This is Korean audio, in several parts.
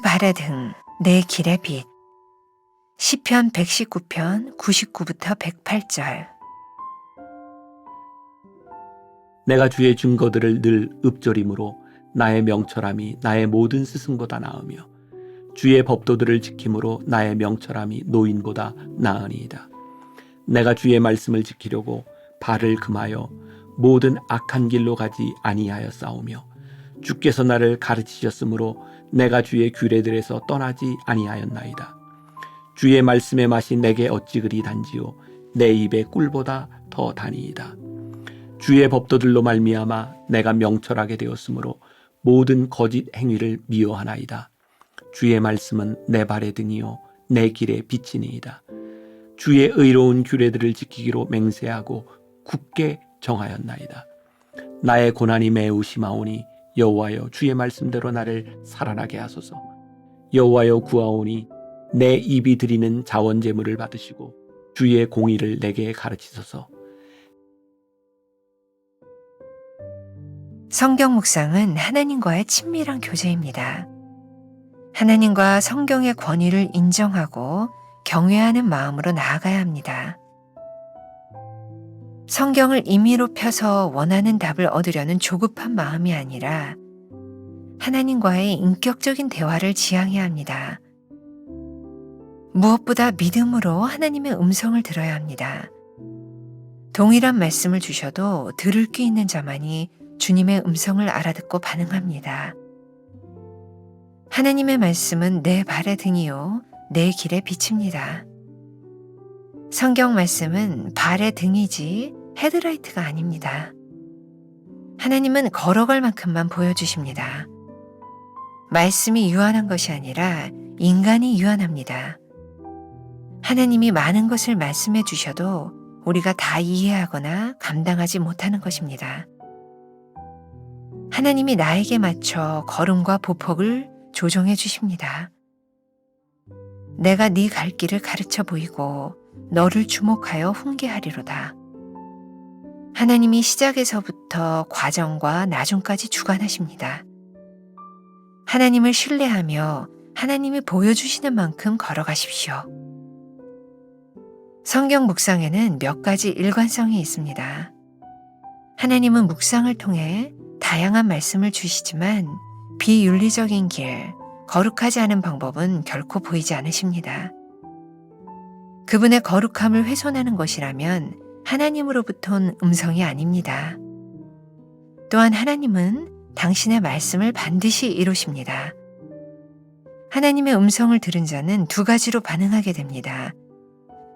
발의 등, 내 길의 빛. 시편 119편 99부터 108절. 내가 주의 증거들을 늘 읊조림으로 나의 명철함이 나의 모든 스승보다 나으며 주의 법도들을 지킴으로 나의 명철함이 노인보다 나으니이다. 내가 주의 말씀을 지키려고 발을 금하여 모든 악한 길로 가지 아니하여 싸우며 주께서 나를 가르치셨으므로 내가 주의 규례들에서 떠나지 아니하였나이다. 주의 말씀의 맛이 내게 어찌 그리 단지요 내 입의 꿀보다 더 다니이다. 주의 법도들로 말미암아 내가 명철하게 되었으므로 모든 거짓 행위를 미워하나이다. 주의 말씀은 내 발의 등이요 내 길의 빛이니이다. 주의 의로운 규례들을 지키기로 맹세하고 굳게 정하였나이다. 나의 고난이 매우 심하오니 여호와여 주의 말씀대로 나를 살아나게 하소서. 여호와여 구하오니 내 입이 드리는 자원 제물을 받으시고 주의 공의를 내게 가르치소서. 성경 묵상은 하나님과의 친밀한 교제입니다. 하나님과 성경의 권위를 인정하고 경외하는 마음으로 나아가야 합니다. 성경을 임의로 펴서 원하는 답을 얻으려는 조급한 마음이 아니라 하나님과의 인격적인 대화를 지향해야 합니다. 무엇보다 믿음으로 하나님의 음성을 들어야 합니다. 동일한 말씀을 주셔도 들을 귀 있는 자만이 주님의 음성을 알아듣고 반응합니다. 하나님의 말씀은 내 발의 등이요 내 길의 빛입니다. 성경 말씀은 발의 등이지 헤드라이트가 아닙니다. 하나님은 걸어갈 만큼만 보여주십니다. 말씀이 유한한 것이 아니라 인간이 유한합니다. 하나님이 많은 것을 말씀해 주셔도 우리가 다 이해하거나 감당하지 못하는 것입니다. 하나님이 나에게 맞춰 걸음과 보폭을 조정해 주십니다. 내가 네 갈 길을 가르쳐 보이고 너를 주목하여 훈계하리로다. 하나님이 시작에서부터 과정과 나중까지 주관하십니다. 하나님을 신뢰하며 하나님이 보여주시는 만큼 걸어가십시오. 성경 묵상에는 몇 가지 일관성이 있습니다. 하나님은 묵상을 통해 다양한 말씀을 주시지만 비윤리적인 길, 거룩하지 않은 방법은 결코 보이지 않으십니다. 그분의 거룩함을 훼손하는 것이라면 하나님으로부터 온 음성이 아닙니다. 또한 하나님은 당신의 말씀을 반드시 이루십니다. 하나님의 음성을 들은 자는 두 가지로 반응하게 됩니다.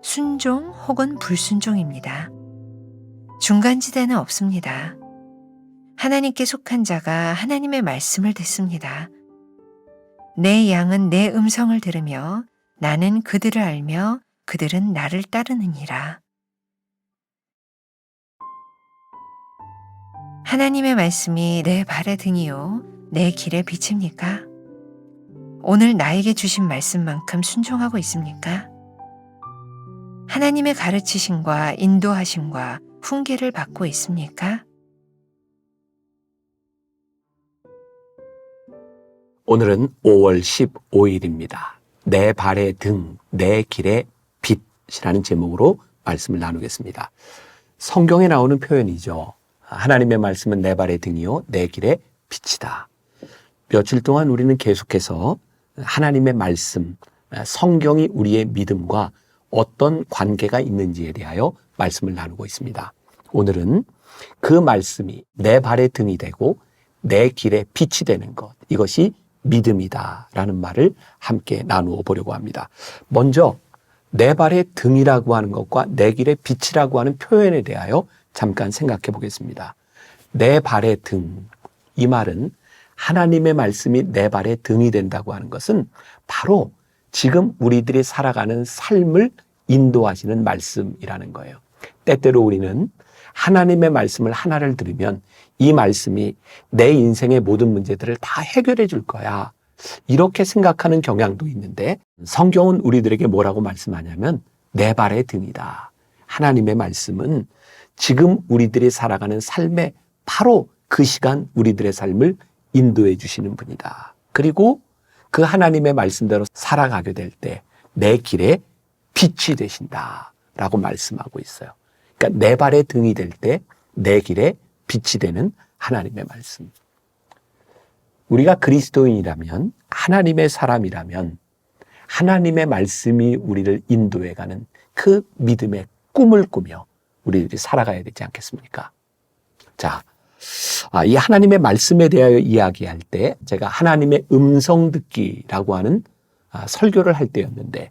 순종 혹은 불순종입니다. 중간지대는 없습니다. 하나님께 속한 자가 하나님의 말씀을 듣습니다. 내 양은 내 음성을 들으며 나는 그들을 알며 그들은 나를 따르느니라. 하나님의 말씀이 내 발의 등이요 내 길의 빛입니까? 오늘 나에게 주신 말씀만큼 순종하고 있습니까? 하나님의 가르치심과 인도하심과 훈계를 받고 있습니까? 오늘은 5월 15일입니다. 내 발의 등, 내 길의 빛이라는 제목으로 말씀을 나누겠습니다. 성경에 나오는 표현이죠. 하나님의 말씀은 내 발의 등이요 내 길의 빛이다. 며칠 동안 우리는 계속해서 하나님의 말씀, 성경이 우리의 믿음과 어떤 관계가 있는지에 대하여 말씀을 나누고 있습니다. 오늘은 그 말씀이 내 발의 등이 되고 내 길의 빛이 되는 것, 이것이 믿음이다라는 말을 함께 나누어 보려고 합니다. 먼저 내 발의 등이라고 하는 것과 내 길의 빛이라고 하는 표현에 대하여 잠깐 생각해 보겠습니다. 내 발의 등, 이 말은 하나님의 말씀이 내 발의 등이 된다고 하는 것은 바로 지금 우리들이 살아가는 삶을 인도하시는 말씀이라는 거예요. 때때로 우리는 하나님의 말씀을 하나를 들으면 이 말씀이 내 인생의 모든 문제들을 다 해결해 줄 거야, 이렇게 생각하는 경향도 있는데 성경은 우리들에게 뭐라고 말씀하냐면 내 발의 등이다. 하나님의 말씀은 지금 우리들이 살아가는 삶에 바로 그 시간 우리들의 삶을 인도해 주시는 분이다. 그리고 그 하나님의 말씀대로 살아가게 될 때 내 길에 빛이 되신다라고 말씀하고 있어요. 그러니까 내 발의 등이 될 때 내 길에 빛이 되는 하나님의 말씀. 우리가 그리스도인이라면, 하나님의 사람이라면 하나님의 말씀이 우리를 인도해가는 그 믿음의 꿈을 꾸며 우리들이 살아가야 되지 않겠습니까? 자, 이 하나님의 말씀에 대하여 이야기할 때 제가 하나님의 음성 듣기라고 하는 설교를 할 때였는데,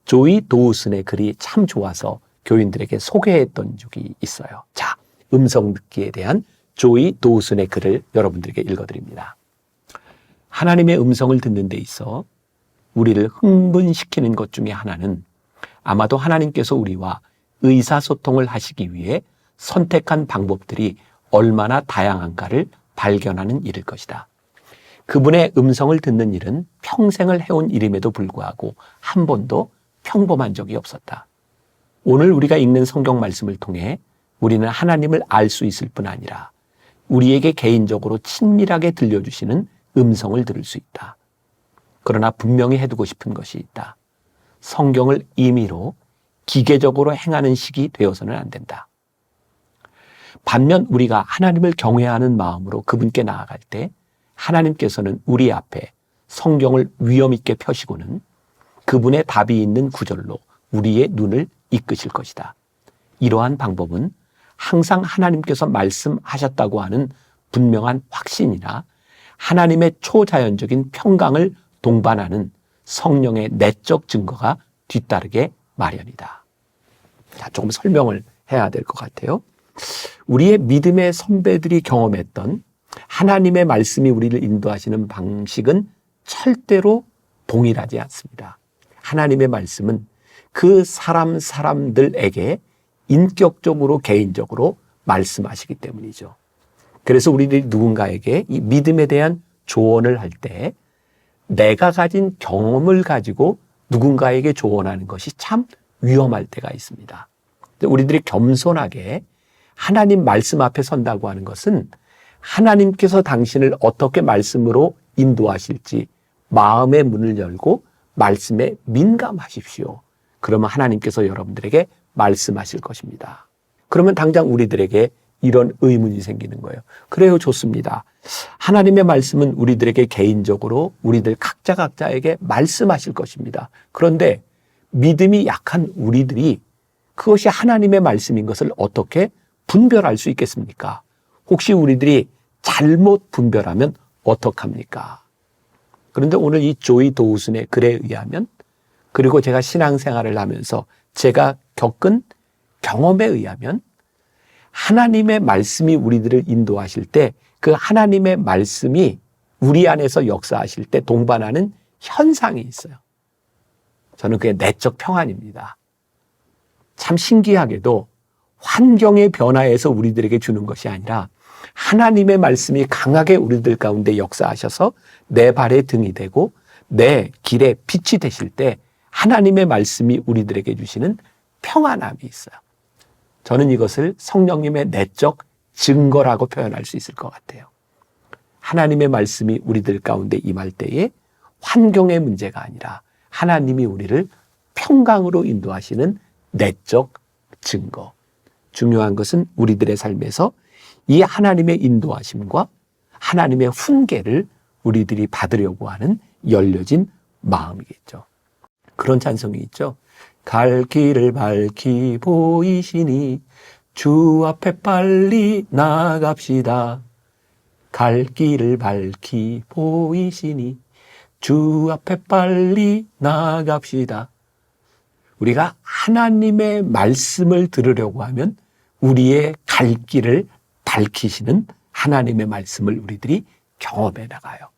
조이 도우슨의 글이 참 좋아서 교인들에게 소개했던 적이 있어요. 자, 음성 듣기에 대한 조이 도우슨의 글을 여러분들에게 읽어드립니다. 하나님의 음성을 듣는 데 있어 우리를 흥분시키는 것 중에 하나는 아마도 하나님께서 우리와 의사소통을 하시기 위해 선택한 방법들이 얼마나 다양한가를 발견하는 일일 것이다. 그분의 음성을 듣는 일은 평생을 해온 일임에도 불구하고 한 번도 평범한 적이 없었다. 오늘 우리가 읽는 성경 말씀을 통해 우리는 하나님을 알 수 있을 뿐 아니라 우리에게 개인적으로 친밀하게 들려주시는 음성을 들을 수 있다. 그러나 분명히 해두고 싶은 것이 있다. 성경을 임의로 기계적으로 행하는 식이 되어서는 안 된다. 반면 우리가 하나님을 경외하는 마음으로 그분께 나아갈 때 하나님께서는 우리 앞에 성경을 위엄 있게 펴시고는 그분의 답이 있는 구절로 우리의 눈을 이끄실 것이다. 이러한 방법은 항상 하나님께서 말씀하셨다고 하는 분명한 확신이나 하나님의 초자연적인 평강을 동반하는 성령의 내적 증거가 뒤따르게 마련이다. 자, 조금 설명을 해야 될 것 같아요. 우리의 믿음의 선배들이 경험했던 하나님의 말씀이 우리를 인도하시는 방식은 절대로 동일하지 않습니다. 하나님의 말씀은 그 사람들에게 인격적으로 개인적으로 말씀하시기 때문이죠. 그래서 우리들이 누군가에게 이 믿음에 대한 조언을 할 때 내가 가진 경험을 가지고 누군가에게 조언하는 것이 참 위험할 때가 있습니다. 우리들이 겸손하게 하나님 말씀 앞에 선다고 하는 것은 하나님께서 당신을 어떻게 말씀으로 인도하실지 마음의 문을 열고 말씀에 민감하십시오. 그러면 하나님께서 여러분들에게 말씀하실 것입니다. 그러면 당장 우리들에게 이런 의문이 생기는 거예요. 그래요, 좋습니다. 하나님의 말씀은 우리들에게 개인적으로 우리들 각자에게 말씀하실 것입니다. 그런데 믿음이 약한 우리들이 그것이 하나님의 말씀인 것을 어떻게 분별할 수 있겠습니까? 혹시 우리들이 잘못 분별하면 어떡합니까? 그런데 오늘 이 조이 도우슨의 글에 의하면, 그리고 제가 신앙생활을 하면서 제가 겪은 경험에 의하면 하나님의 말씀이 우리들을 인도하실 때 그 하나님의 말씀이 우리 안에서 역사하실 때 동반하는 현상이 있어요. 저는 그게 내적 평안입니다. 참 신기하게도 환경의 변화에서 우리들에게 주는 것이 아니라 하나님의 말씀이 강하게 우리들 가운데 역사하셔서 내 발의 등이 되고 내 길에 빛이 되실 때 하나님의 말씀이 우리들에게 주시는 평안함이 있어요. 저는 이것을 성령님의 내적 증거라고 표현할 수 있을 것 같아요. 하나님의 말씀이 우리들 가운데 임할 때에 환경의 문제가 아니라 하나님이 우리를 평강으로 인도하시는 내적 증거. 중요한 것은 우리들의 삶에서 이 하나님의 인도하심과 하나님의 훈계를 우리들이 받으려고 하는 열려진 마음이겠죠. 그런 찬송이 있죠. 갈 길을 밝히 보이시니 주 앞에 빨리 나갑시다. 갈 길을 밝히 보이시니 주 앞에 빨리 나갑시다. 우리가 하나님의 말씀을 들으려고 하면 우리의 갈 길을 밝히시는 하나님의 말씀을 우리들이 경험해 나가요.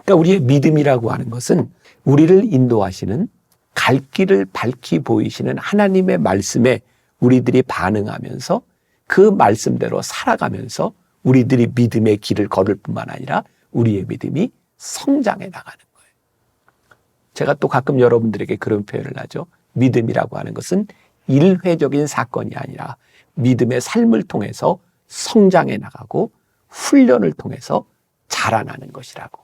그러니까 우리의 믿음이라고 하는 것은 우리를 인도하시는 갈 길을 밝히 보이시는 하나님의 말씀에 우리들이 반응하면서 그 말씀대로 살아가면서 우리들이 믿음의 길을 걸을 뿐만 아니라 우리의 믿음이 성장해 나가는 거예요. 제가 또 가끔 여러분들에게 그런 표현을 하죠. 믿음이라고 하는 것은 일회적인 사건이 아니라 믿음의 삶을 통해서 성장해 나가고 훈련을 통해서 자라나는 것이라고.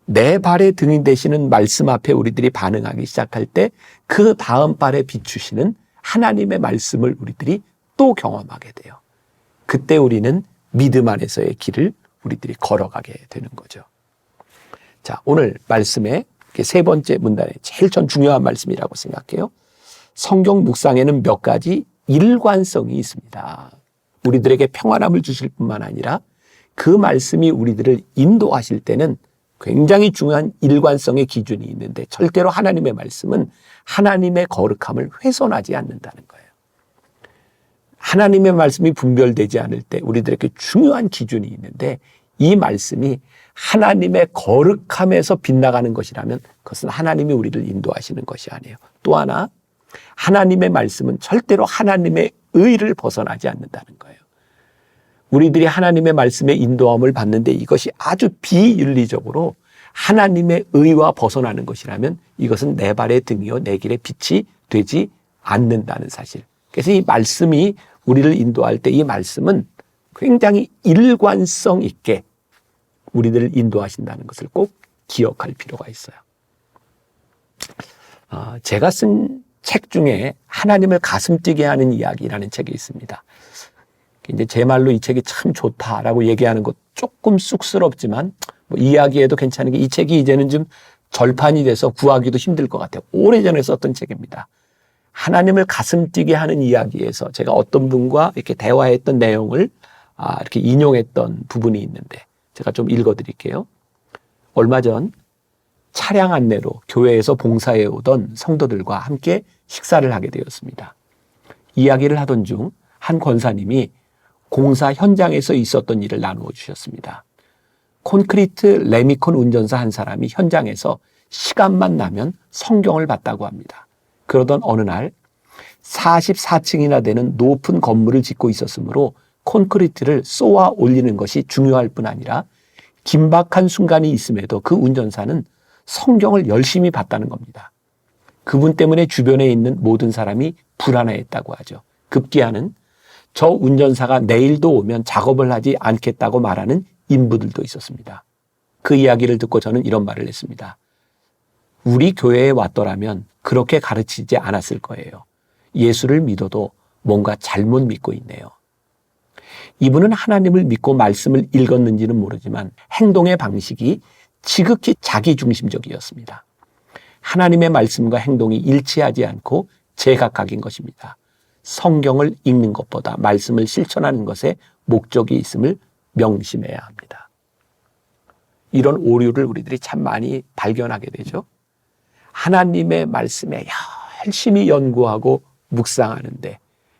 내 발의 등이 되시는 말씀 앞에 우리들이 반응하기 시작할 때 그 다음 발에 비추시는 하나님의 말씀을 우리들이 또 경험하게 돼요. 그때 우리는 믿음 안에서의 길을 우리들이 걸어가게 되는 거죠. 자, 오늘 말씀의 세 번째 문단에 제일 전 중요한 말씀이라고 생각해요. 성경 묵상에는 몇 가지 일관성이 있습니다. 우리들에게 평안함을 주실 뿐만 아니라 그 말씀이 우리들을 인도하실 때는 굉장히 중요한 일관성의 기준이 있는데 절대로 하나님의 말씀은 하나님의 거룩함을 훼손하지 않는다는 거예요. 하나님의 말씀이 분별되지 않을 때 우리들에게 중요한 기준이 있는데 이 말씀이 하나님의 거룩함에서 빗나가는 것이라면 그것은 하나님이 우리를 인도하시는 것이 아니에요. 또 하나, 하나님의 말씀은 절대로 하나님의 의를 벗어나지 않는다는 거예요. 우리들이 하나님의 말씀의 인도함을 받는데 이것이 아주 비윤리적으로 하나님의 의와 벗어나는 것이라면 이것은 내 발의 등이요 내 길의 빛이 되지 않는다는 사실. 그래서 이 말씀이 우리를 인도할 때 이 말씀은 굉장히 일관성 있게 우리들을 인도하신다는 것을 꼭 기억할 필요가 있어요. 제가 쓴 책 중에 하나님을 가슴 뛰게 하는 이야기라는 책이 있습니다. 이제 제 말로 이 책이 참 좋다라고 얘기하는 것 조금 쑥스럽지만 뭐 이야기해도 괜찮은 게 이 책이 이제는 좀 절판이 돼서 구하기도 힘들 것 같아요. 오래전에 썼던 책입니다. 하나님을 가슴 뛰게 하는 이야기에서 제가 어떤 분과 이렇게 대화했던 내용을 이렇게 인용했던 부분이 있는데 제가 좀 읽어드릴게요. 얼마 전 차량 안내로 교회에서 봉사해 오던 성도들과 함께 식사를 하게 되었습니다. 이야기를 하던 중 한 권사님이 공사 현장에서 있었던 일을 나누어 주셨습니다. 콘크리트 레미콘 운전사 한 사람이 현장에서 시간만 나면 성경을 봤다고 합니다. 그러던 어느 날 44층이나 되는 높은 건물을 짓고 있었으므로 콘크리트를 쏘아 올리는 것이 중요할 뿐 아니라 긴박한 순간이 있음에도 그 운전사는 성경을 열심히 봤다는 겁니다. 그분 때문에 주변에 있는 모든 사람이 불안해했다고 하죠. 급기야는 저 운전사가 내일도 오면 작업을 하지 않겠다고 말하는 인부들도 있었습니다. 그 이야기를 듣고 저는 이런 말을 했습니다. 우리 교회에 왔더라면 그렇게 가르치지 않았을 거예요. 예수를 믿어도 뭔가 잘못 믿고 있네요. 이분은 하나님을 믿고 말씀을 읽었는지는 모르지만 행동의 방식이 지극히 자기중심적이었습니다. 하나님의 말씀과 행동이 일치하지 않고 제각각인 것입니다. 성경을 읽는 것보다 말씀을 실천하는 것에 목적이 있음을 명심해야 합니다. 이런 오류를 우리들이 참 많이 발견하게 되죠. 하나님의 말씀에 열심히 연구하고 묵상하는데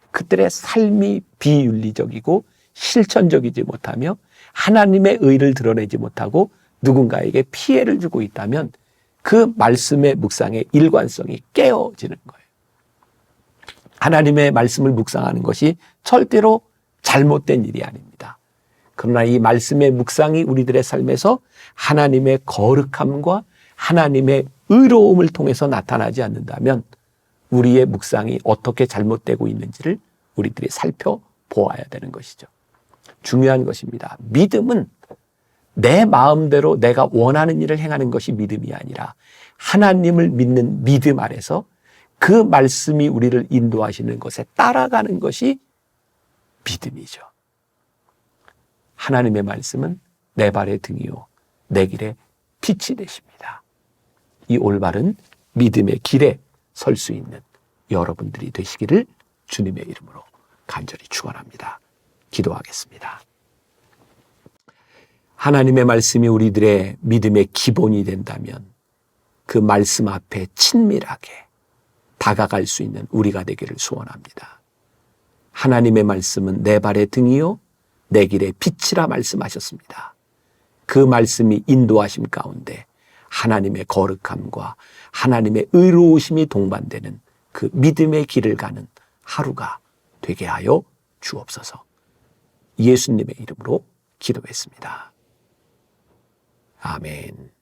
그들의 삶이 비윤리적이고 실천적이지 못하며 하나님의 의를 드러내지 못하고 누군가에게 피해를 주고 있다면 그 말씀의 묵상의 일관성이 깨어지는 거예요. 하나님의 말씀을 묵상하는 것이 절대로 잘못된 일이 아닙니다. 그러나 이 말씀의 묵상이 우리들의 삶에서 하나님의 거룩함과 하나님의 의로움을 통해서 나타나지 않는다면 우리의 묵상이 어떻게 잘못되고 있는지를 우리들이 살펴보아야 되는 것이죠. 중요한 것입니다. 믿음은 내 마음대로 내가 원하는 일을 행하는 것이 믿음이 아니라 하나님을 믿는 믿음 아래서 그 말씀이 우리를 인도하시는 것에 따라가는 것이 믿음이죠. 하나님의 말씀은 내 발의 등이요 내 길의 빛이 되십니다. 이 올바른 믿음의 길에 설 수 있는 여러분들이 되시기를 주님의 이름으로 간절히 축원합니다. 기도하겠습니다. 하나님의 말씀이 우리들의 믿음의 기본이 된다면 그 말씀 앞에 친밀하게 다가갈 수 있는 우리가 되기를 소원합니다. 하나님의 말씀은 내 발의 등이요 내 길의 빛이라 말씀하셨습니다. 그 말씀이 인도하심 가운데 하나님의 거룩함과 하나님의 의로우심이 동반되는 그 믿음의 길을 가는 하루가 되게 하여 주옵소서. 예수님의 이름으로 기도했습니다. 아멘.